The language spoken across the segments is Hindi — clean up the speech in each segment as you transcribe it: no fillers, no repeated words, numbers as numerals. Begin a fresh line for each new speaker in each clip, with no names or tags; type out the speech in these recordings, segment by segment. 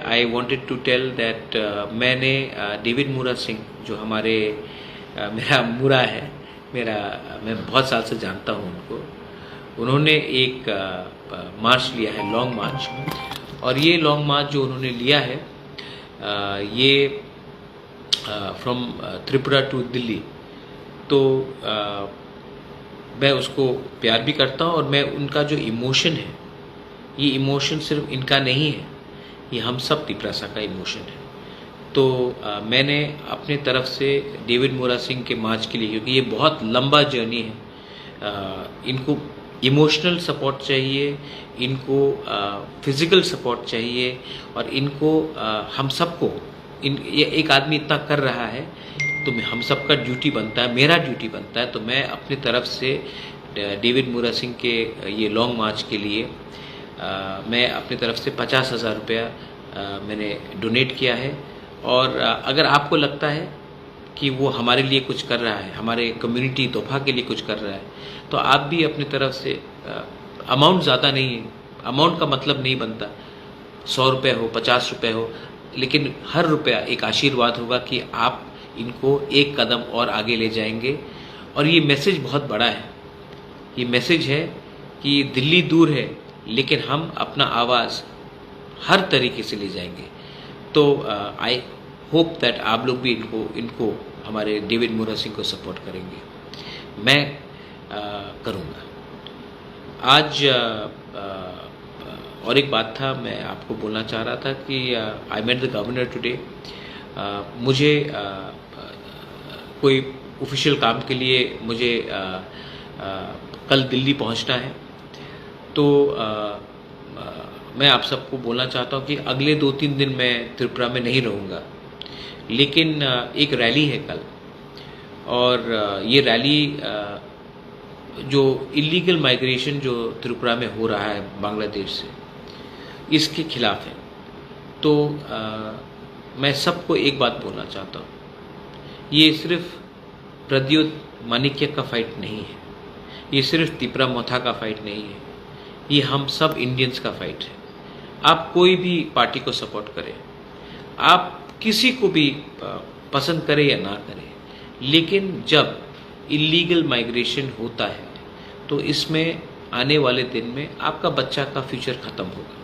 I wanted to tell that मैंने डेविड मुरा सिंह जो हमारे मेरा मुरा है, मैं बहुत साल से जानता हूँ उनको। उन्होंने एक मार्च लिया है, लॉन्ग मार्च, और ये लॉन्ग मार्च जो उन्होंने लिया है ये फ्रॉम त्रिपुरा टू दिल्ली, तो मैं उसको प्यार भी करता हूँ। और मैं उनका जो इमोशन है, ये इमोशन सिर्फ इनका नहीं है, ये हम सब तिपरासा का इमोशन है। तो मैंने अपने तरफ से डेविड मुरा सिंह के मार्च के लिए, क्योंकि ये बहुत लंबा जर्नी है, इनको इमोशनल सपोर्ट चाहिए, इनको फिज़िकल सपोर्ट चाहिए, और इनको हम सबको ये एक आदमी इतना कर रहा है तो हम सबका ड्यूटी बनता है, मेरा ड्यूटी बनता है। तो मैं अपनी तरफ से डेविड मुरा सिंह के ये लॉन्ग मार्च के लिए मैं अपनी तरफ से 50,000 रुपया मैंने डोनेट किया है। और अगर आपको लगता है कि वो हमारे लिए कुछ कर रहा है, हमारे कम्युनिटी तोहफा के लिए कुछ कर रहा है, तो आप भी अपनी तरफ से, अमाउंट ज़्यादा नहीं है, अमाउंट का मतलब नहीं बनता 100 रुपये हो, 50 रुपये हो, लेकिन हर रुपया एक आशीर्वाद होगा कि आप इनको एक कदम और आगे ले जाएंगे। और ये मैसेज बहुत बड़ा है, ये मैसेज है कि दिल्ली दूर है लेकिन हम अपना आवाज़ हर तरीके से ले जाएंगे। तो आई होप दैट आप लोग भी इनको हमारे डेविड मुरा सिंह को सपोर्ट करेंगे। मैं करूँगा। आज और एक बात था, मैं आपको बोलना चाह रहा था कि I met the governor today. मुझे कोई ऑफिशियल काम के लिए मुझे कल दिल्ली पहुंचना है, तो मैं आप सबको बोलना चाहता हूं कि अगले 2-3 दिन मैं त्रिपुरा में नहीं रहूंगा, लेकिन एक रैली है कल, और ये रैली जो इलीगल माइग्रेशन जो त्रिपुरा में हो रहा है बांग्लादेश से, इसके खिलाफ है। तो मैं सबको एक बात बोलना चाहता हूँ, ये सिर्फ प्रद्योत माणिक्य का फाइट नहीं है, ये सिर्फ तिपरा मोथा का फाइट नहीं है, ये हम सब इंडियंस का फाइट है। आप कोई भी पार्टी को सपोर्ट करें, आप किसी को भी पसंद करें या ना करें, लेकिन जब इलीगल माइग्रेशन होता है तो इसमें आने वाले दिन में आपका बच्चा का फ्यूचर ख़त्म होगा।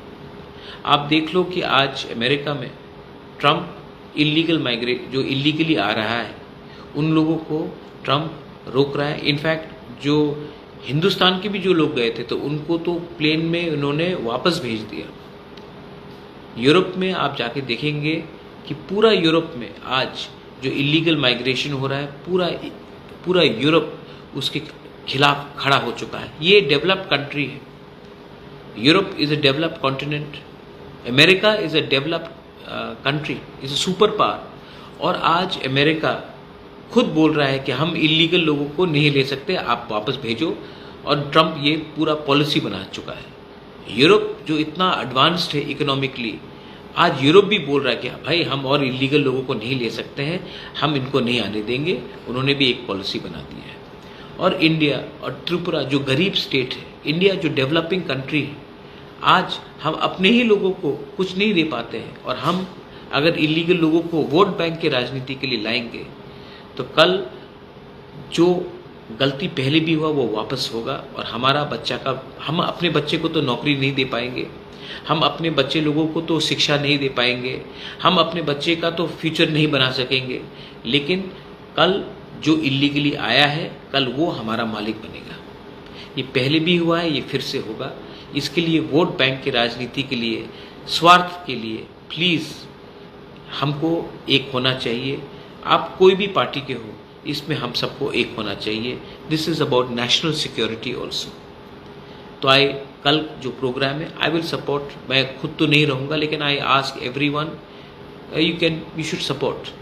आप देख लो कि आज अमेरिका में ट्रम्प जो इलीगली आ रहा है, उन लोगों को ट्रम्प रोक रहा है। इनफैक्ट जो हिंदुस्तान के भी जो लोग गए थे तो उनको तो प्लेन में उन्होंने वापस भेज दिया। यूरोप में आप जाके देखेंगे कि पूरा यूरोप में आज जो इलीगल माइग्रेशन हो रहा है, पूरा यूरोप उसके खिलाफ खड़ा हो चुका है। ये डेवलप्ड कंट्री है, Europe is a developed continent, America is a developed country, is a super power. और आज अमेरिका खुद बोल रहा है कि हम इलीगल लोगों को नहीं ले सकते, आप वापस भेजो, और ट्रम्प ये पूरा पॉलिसी बना चुका है। यूरोप जो इतना एडवांस्ड है इकोनॉमिकली, आज यूरोप भी बोल रहा है कि भाई हम और इलीगल लोगों को नहीं ले सकते हैं, हम इनको नहीं आने देंगे। उन्होंने भी एक पॉलिसी बना दी है। और इंडिया और त्रिपुरा जो गरीब स्टेट है, इंडिया जो डेवलपिंग कंट्री है, आज हम अपने ही लोगों को कुछ नहीं दे पाते हैं, और हम अगर इलीगल लोगों को वोट बैंक के राजनीति के लिए लाएंगे तो कल जो गलती पहले भी हुआ वो वापस होगा। और हम अपने बच्चे को तो नौकरी नहीं दे पाएंगे, हम अपने बच्चे लोगों को तो शिक्षा नहीं दे पाएंगे, हम अपने बच्चे का तो फ्यूचर नहीं बना सकेंगे, लेकिन कल जो इलीगली आया है कल वो हमारा मालिक बनेगा। ये पहले भी हुआ है, ये फिर से होगा। इसके लिए वोट बैंक की राजनीति के लिए, स्वार्थ के लिए प्लीज़ हमको एक होना चाहिए। आप कोई भी पार्टी के हो, इसमें हम सबको एक होना चाहिए। This is about national security also. तो कल जो प्रोग्राम है आई विल सपोर्ट। मैं खुद तो नहीं रहूँगा, लेकिन I ask everyone, you should support.